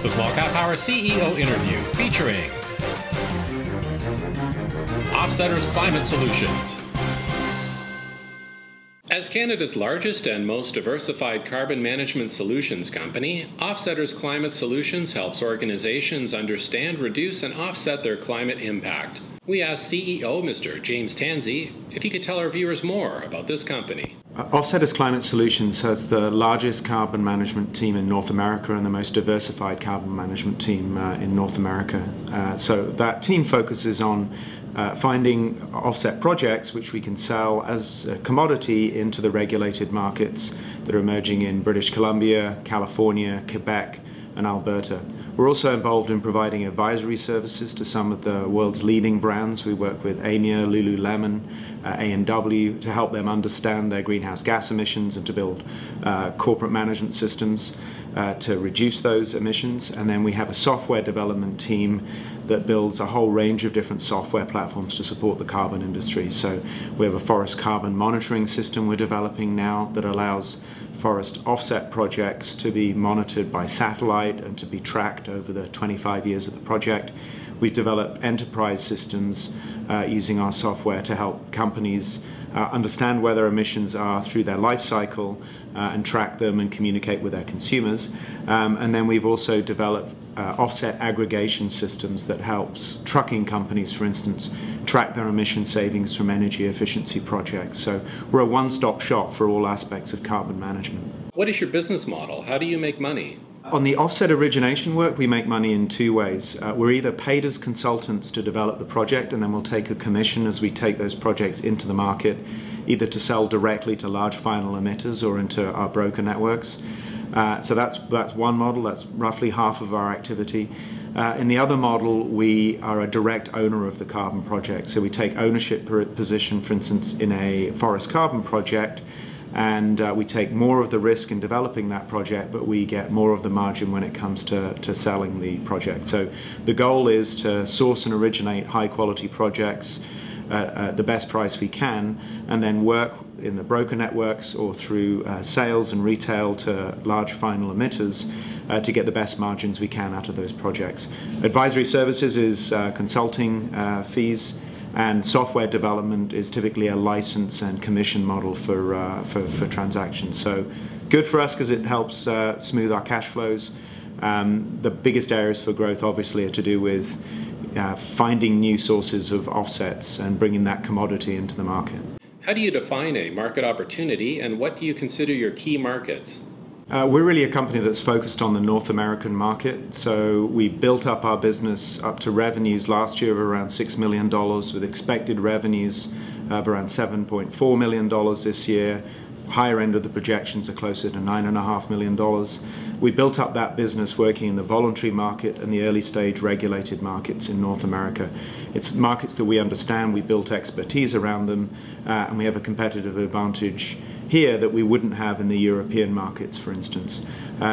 The SmallCapPower CEO interview featuring Offsetter's Climate Solutions. As Canada's largest and most diversified carbon management solutions company, Offsetter's Climate Solutions helps organizations understand, reduce, and offset their climate impact. We asked CEO Mr. James Tansey if he could tell our viewers more about this company. Offsetter's Climate Solutions has the largest carbon management team in North America and the most diversified carbon management team in North America. So that team focuses on finding offset projects which we can sell as a commodity into the regulated markets that are emerging in British Columbia, California, Quebec, and Alberta. We're also involved in providing advisory services to some of the world's leading brands. We work with Aimia, Lululemon, A&W to help them understand their greenhouse gas emissions and to build corporate management systems to reduce those emissions. And then we have a software development team that builds a whole range of different software platforms to support the carbon industry. So we have a forest carbon monitoring system we're developing now that allows forest offset projects to be monitored by satellite and to be tracked over the 25 years of the project. We've developed enterprise systems using our software to help companies understand where their emissions are through their life cycle and track them and communicate with their consumers. And then we've also developed offset aggregation systems that helps trucking companies, for instance, track their emission savings from energy efficiency projects. So we're a one-stop shop for all aspects of carbon management. What is your business model? How do you make money? On the offset origination work, we make money in two ways. We're either paid as consultants to develop the project, and then we'll take a commission as we take those projects into the market, either to sell directly to large final emitters or into our broker networks. So that's one model. That's roughly half of our activity. In the other model, we are a direct owner of the carbon project. So we take ownership position, for instance, in a forest carbon project, and we take more of the risk in developing that project, but we get more of the margin when it comes to selling the project. So the goal is to source and originate high quality projects at the best price we can, and then work in the broker networks or through sales and retail to large final emitters to get the best margins we can out of those projects. Advisory services is consulting fees, and software development is typically a license and commission model for transactions. So good for us because it helps smooth our cash flows. The biggest areas for growth obviously are to do with finding new sources of offsets and bringing that commodity into the market. How do you define a market opportunity, and what do you consider your key markets? We're really a company that's focused on the North American market. So we built up our business up to revenues last year of around $6 million with expected revenues of around $7.4 million this year. Higher end of the projections are closer to $9.5 million. We built up that business working in the voluntary market and the early stage regulated markets in North America. It's markets that we understand, we built expertise around them, and we have a competitive advantage here that we wouldn't have in the European markets, for instance.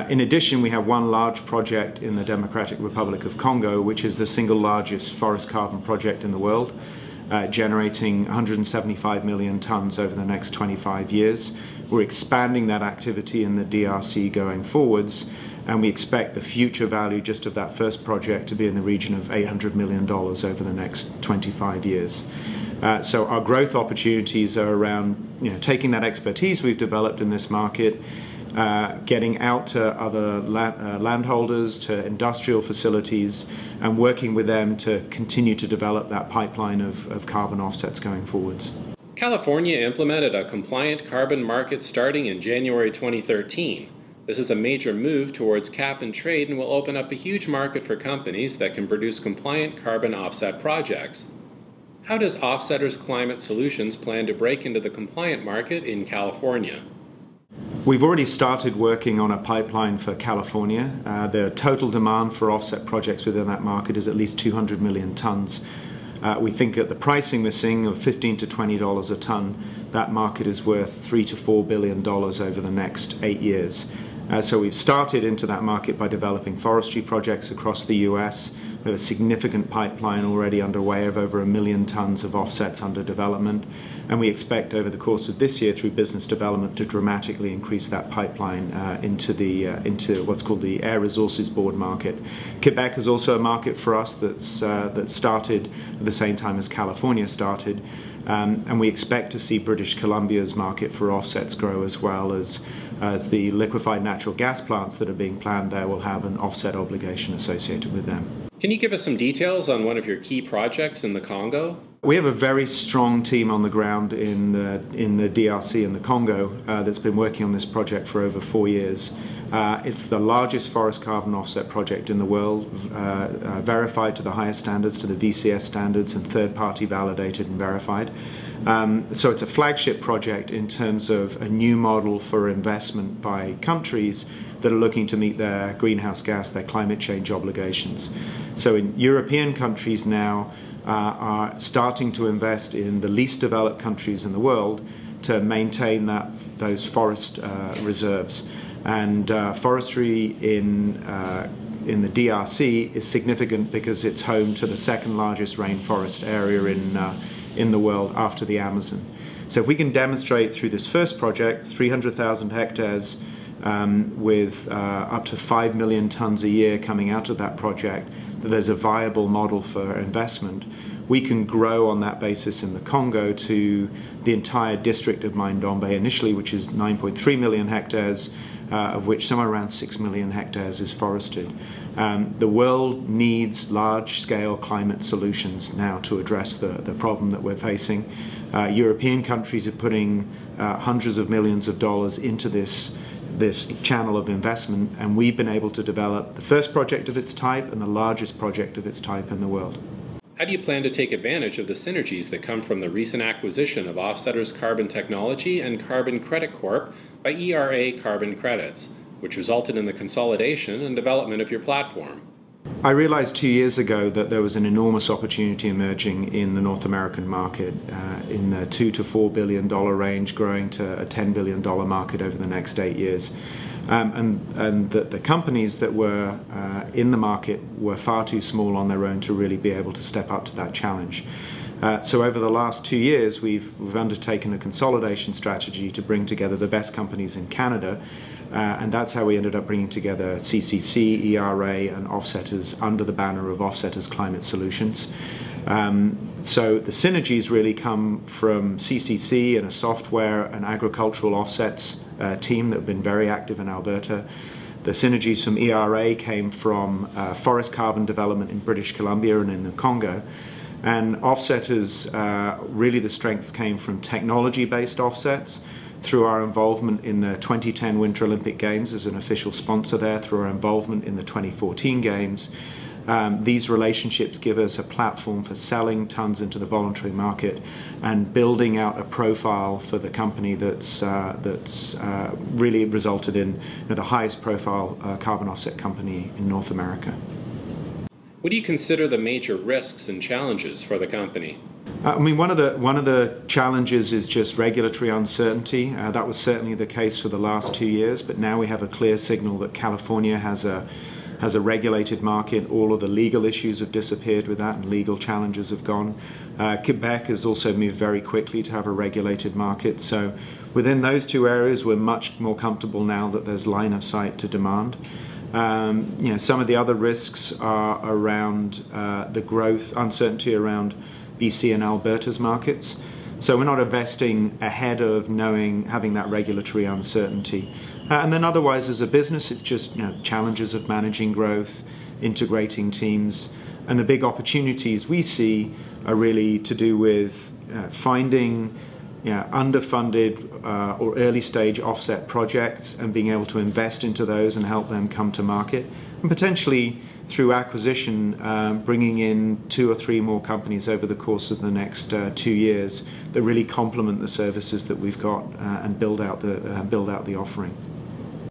In addition, we have one large project in the Democratic Republic of Congo, which is the single largest forest carbon project in the world, generating 175 million tons over the next 25 years. We're expanding that activity in the DRC going forwards, and we expect the future value just of that first project to be in the region of $800 million over the next 25 years. So our growth opportunities are around taking that expertise we've developed in this market, getting out to other landholders, to industrial facilities, and working with them to continue to develop that pipeline of carbon offsets going forwards. California implemented a compliant carbon market starting in January 2013. This is a major move towards cap and trade and will open up a huge market for companies that can produce compliant carbon offset projects. How does Offsetter's Climate Solutions plan to break into the compliant market in California? We've already started working on a pipeline for California. The total demand for offset projects within that market is at least 200 million tons. We think at the pricing we're seeing of $15 to $20 a ton, that market is worth $3 to $4 billion over the next 8 years. So we've started into that market by developing forestry projects across the US, We have a significant pipeline already underway of over 1 million tons of offsets under development, and we expect over the course of this year through business development to dramatically increase that pipeline into what's called the Air Resources Board market. Quebec is also a market for us that started at the same time as California started, and we expect to see British Columbia's market for offsets grow as well as the liquefied natural gas plants that are being planned there will have an offset obligation associated with them. Can you give us some details on one of your key projects in the Congo? We have a very strong team on the ground in the DRC and the Congo that's been working on this project for over 4 years. It's the largest forest carbon offset project in the world, verified to the highest standards, to the VCS standards, and third-party validated and verified. So it's a flagship project in terms of a new model for investment by countries that are looking to meet their greenhouse gas, their climate change obligations. So in European countries now are starting to invest in the least developed countries in the world to maintain those forest reserves. And forestry in the DRC is significant because it's home to the second largest rainforest area in the world after the Amazon. So if we can demonstrate through this first project, 300,000 hectares with up to 5 million tons a year coming out of that project, that there's a viable model for investment, we can grow on that basis in the Congo to the entire district of Mai-Ndombe initially, which is 9.3 million hectares, of which somewhere around 6 million hectares is forested. The world needs large-scale climate solutions now to address the problem that we're facing. European countries are putting hundreds of millions of dollars into this channel of investment, and we've been able to develop the first project of its type and the largest project of its type in the world. How do you plan to take advantage of the synergies that come from the recent acquisition of Offsetters Carbon Technology and Carbon Credit Corp by ERA Carbon Credits, which resulted in the consolidation and development of your platform? I realized 2 years ago that there was an enormous opportunity emerging in the North American market in the $2 to $4 billion range, growing to a $10 billion market over the next 8 years. And that the companies that were in the market were far too small on their own to really be able to step up to that challenge. So over the last 2 years, we've undertaken a consolidation strategy to bring together the best companies in Canada, and that's how we ended up bringing together CCC, ERA, and Offsetters under the banner of Offsetters Climate Solutions. So the synergies really come from CCC and a software and agricultural offsets team that have been very active in Alberta. The synergies from ERA came from forest carbon development in British Columbia and in the Congo. And Offsetters, really the strengths came from technology-based offsets through our involvement in the 2010 Winter Olympic Games as an official sponsor there, through our involvement in the 2014 Games. These relationships give us a platform for selling tons into the voluntary market and building out a profile for the company that's really resulted in the highest profile carbon offset company in North America. What do you consider the major risks and challenges for the company? I mean, one of the challenges is just regulatory uncertainty. That was certainly the case for the last 2 years, but now we have a clear signal that California has a regulated market. All of the legal issues have disappeared with that, and legal challenges have gone. Quebec has also moved very quickly to have a regulated market. So within those two areas, we're much more comfortable now that there's line of sight to demand. Some of the other risks are around the growth, uncertainty around BC and Alberta's markets. So we're not investing ahead of having that regulatory uncertainty. And then otherwise, as a business, it's just challenges of managing growth, integrating teams, and the big opportunities we see are really to do with finding underfunded or early stage offset projects and being able to invest into those and help them come to market, and potentially through acquisition bringing in 2 or 3 more companies over the course of the next 2 years that really complement the services that we've got and build out the offering.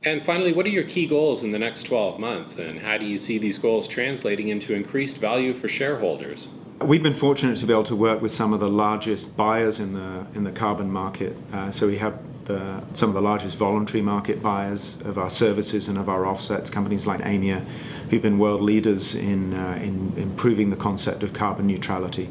And finally, what are your key goals in the next 12 months, and how do you see these goals translating into increased value for shareholders? We've been fortunate to be able to work with some of the largest buyers in the carbon market. So we have some of the largest voluntary market buyers of our services and of our offsets, companies like Amia, who've been world leaders in improving the concept of carbon neutrality.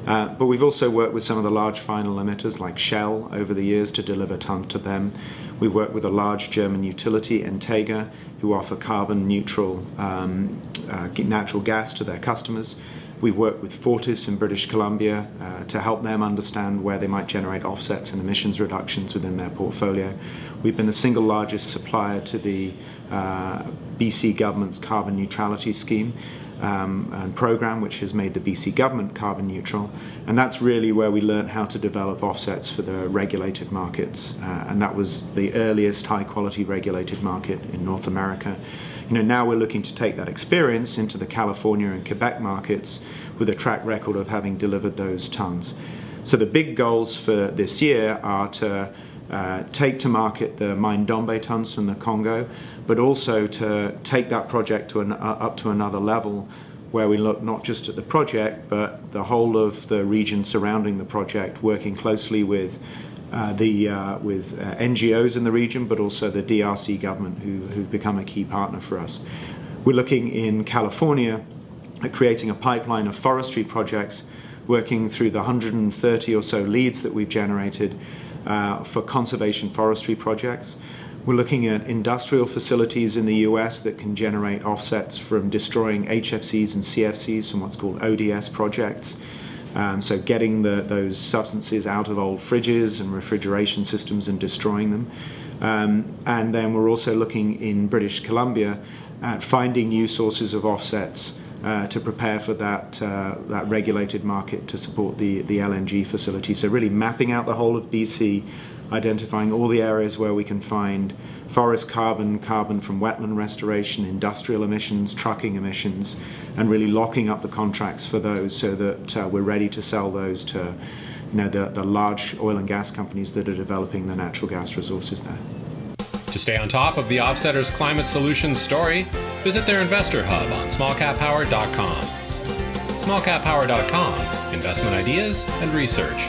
But we've also worked with some of the large final emitters like Shell over the years to deliver tons to them. We've worked with a large German utility, Entega, who offer carbon neutral natural gas to their customers. We've worked with Fortis in British Columbia to help them understand where they might generate offsets and emissions reductions within their portfolio. We've been the single largest supplier to the BC government's carbon neutrality scheme and program, which has made the BC government carbon neutral, and that's really where we learned how to develop offsets for the regulated markets, and that was the earliest high quality regulated market in North America. Now we're looking to take that experience into the California and Quebec markets with a track record of having delivered those tons. So the big goals for this year are to take to market the Mine Dombe tons from the Congo, but also to take that project to up to another level where we look not just at the project but the whole of the region surrounding the project, working closely with NGOs in the region, but also the DRC government, who've become a key partner for us. We're looking in California at creating a pipeline of forestry projects, working through the 130 or so leads that we've generated for conservation forestry projects. We're looking at industrial facilities in the US that can generate offsets from destroying HFCs and CFCs from what's called ODS projects. So getting those substances out of old fridges and refrigeration systems and destroying them. And then we're also looking in British Columbia at finding new sources of offsets to prepare for that regulated market to support the LNG facility. So really mapping out the whole of BC, identifying all the areas where we can find forest carbon, carbon from wetland restoration, industrial emissions, trucking emissions, and really locking up the contracts for those so that we're ready to sell those to the large oil and gas companies that are developing the natural gas resources there. To stay on top of the Offsetters Climate Solutions story, visit their investor hub on SmallCapPower.com. SmallCapPower.com, investment ideas and research.